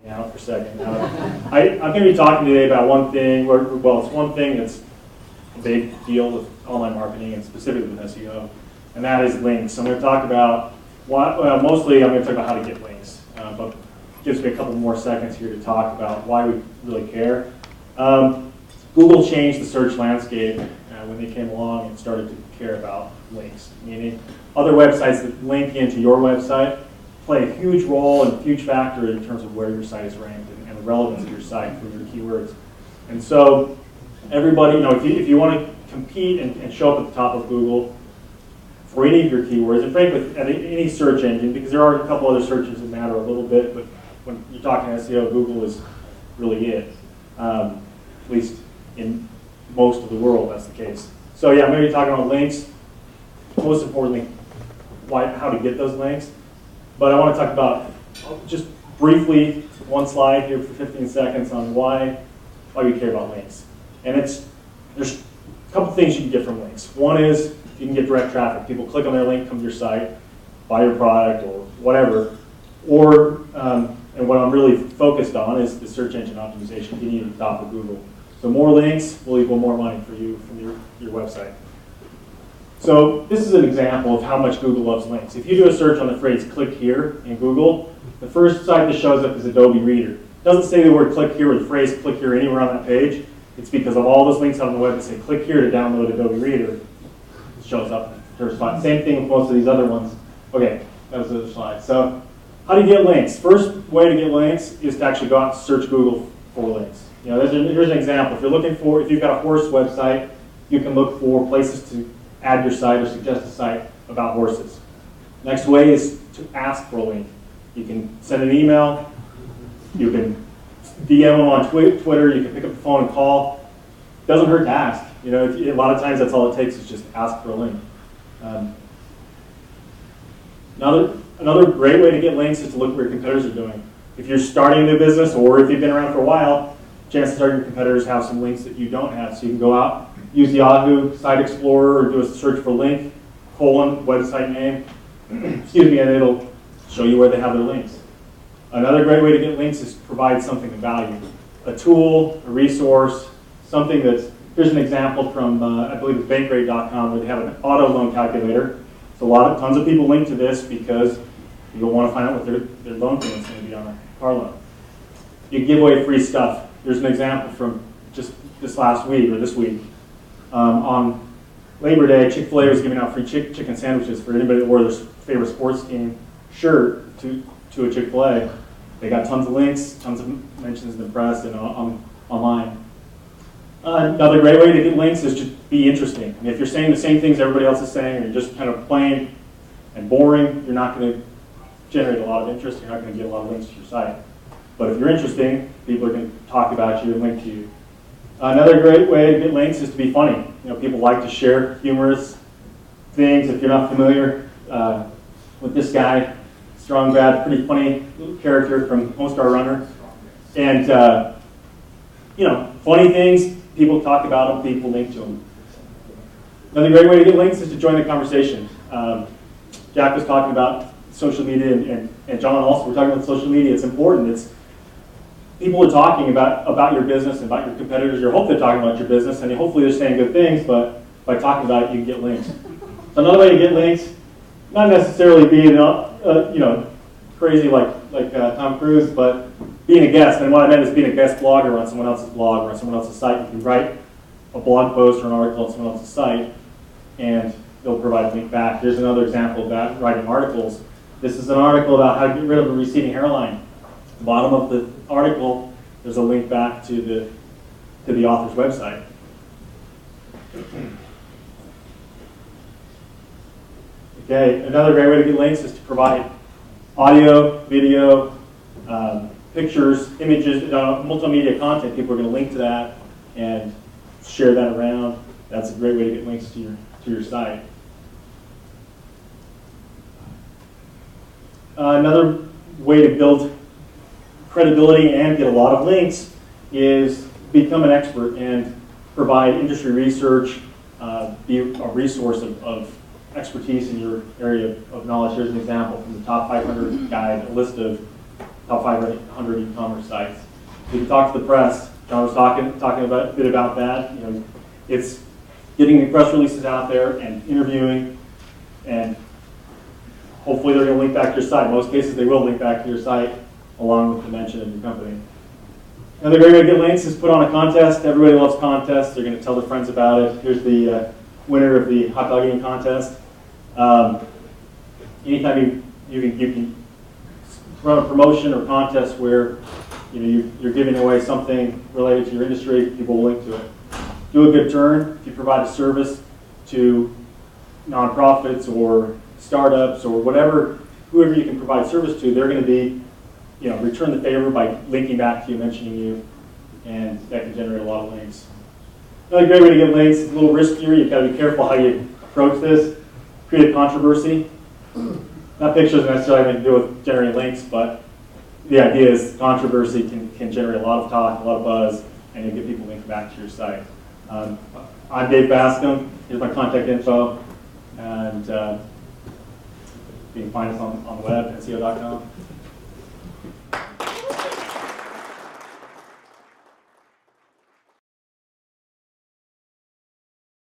out for a second. I'm going to be talking today about one thing, well, it's one thing that's a big deal with online marketing and specifically with SEO, and that is links. I'm going to talk about, mostly I'm going to talk about how to get links, but it gives me a couple more seconds here to talk about why we really care. Google changed the search landscape when they came along and started to care about links, meaning other websites that link into your website play a huge role and a huge factor in terms of where your site is ranked and the relevance of your site for your keywords. And so everybody, if you want to compete and show up at the top of Google for any of your keywords, and frankly, at any search engine, because there are a couple other searches that matter a little bit, but when you're talking SEO, Google is really it. At least in most of the world, that's the case. So yeah, I'm going to be talking about links. Most importantly, how to get those links. But I want to talk about, just briefly, one slide here for 15 seconds on why we care about links. And there's a couple things you can get from links. One is you can get direct traffic. People click on their link, come to your site, buy your product or whatever. Or, and what I'm really focused on is the search engine optimization, getting you to the top of Google. So more links will equal more money for you from your website. So this is an example of how much Google loves links. If you do a search on the phrase click here in Google, the first site that shows up is Adobe Reader. It doesn't say the word click here or the phrase click here anywhere on that page. It's because of all those links on the web that say click here to download Adobe Reader. It shows up in the first spot. Same thing with most of these other ones. Okay, that was the other slide. So how do you get links? First way to get links is to actually go out and search Google for links. Here's an example. If you've got a horse website, you can look for places to add your site or suggest a site about horses. Next way is to ask for a link. You can send an email, you can DM them on Twitter, you can pick up the phone and call. It doesn't hurt to ask. A lot of times that's all it takes is just ask for a link. Another great way to get links is to look what your competitors are doing. If you're starting a new business or if you've been around for a while, chances are your competitors have some links that you don't have. So you can go out, use the Yahoo Site Explorer or do a search for link, website name, excuse me, and it'll show you where they have their links. Another great way to get links is to provide something of value. A tool, a resource, something that's, here's an example from, I believe it's bankrate.com where they have an auto loan calculator. So tons of people link to this because people want to find out what their loan payment's going to be on a car loan. You give away free stuff. Here's an example from just this last week or this week. On Labor Day, Chick-fil-A was giving out free chicken sandwiches for anybody that wore their favorite sports team shirt to a Chick-fil-A. They got tons of links, tons of mentions in the press and online. Another great way to get links is just be interesting. I mean, if you're saying the same things everybody else is saying, or you're just kind of plain and boring, you're not going to generate a lot of interest. You're not going to get a lot of links to your site. But if you're interesting, people are going to talk about you and link to you. Another great way to get links is to be funny. People like to share humorous things. If you're not familiar with this guy, Strong Bad, pretty funny character from Home Star Runner. And, funny things, people talk about them, people link to them. Another great way to get links is to join the conversation. Jack was talking about social media, and John also, we're talking about social media. It's important. People are talking about your business and about your competitors. You hope they're talking about your business, and hopefully they're saying good things, but by talking about it, you can get links. So another way to get links, not necessarily being crazy like Tom Cruise, but being a guest. And what I meant is being a guest blogger on someone else's blog or on someone else's site. You can write a blog post or an article on someone else's site, and they'll provide a link back. Here's another example of that, writing articles. This is an article about how to get rid of a receding hairline. At the bottom of the article, there's a link back to the author's website. Okay, another great way to get links is to provide audio, video, pictures, images, multimedia content. People are going to link to that and share that around. That's a great way to get links to your site. Another way to build credibility and get a lot of links is become an expert and provide industry research, be a resource of expertise in your area of knowledge. Here's an example from the top 500 guide, a list of top 500 e-commerce sites. You can talk to the press. John was talking a bit about that. You know, it's getting the press releases out there and interviewing, and hopefully they're going to link back to your site. In most cases, they will link back to your site along with the mention of your company. Another great way to get links is put on a contest. Everybody loves contests. They're going to tell their friends about it. Here's the winner of the hot dog eating contest. Anytime you can run a promotion or contest where you're giving away something related to your industry, people will link to it. Do a good turn. If you provide a service to nonprofits or startups or whoever you can provide service to, they're going to be, return the favor by linking back to you, mentioning you, and that can generate a lot of links. Another great way to get links is a little riskier. You've got to be careful how you approach this. Create a controversy. That picture doesn't necessarily have anything to do with generating links, but the idea is controversy can generate a lot of talk, a lot of buzz, and you get people linked back to your site. I'm Dave Basom. Here's my contact info, and you can find us on the web, SEO.com.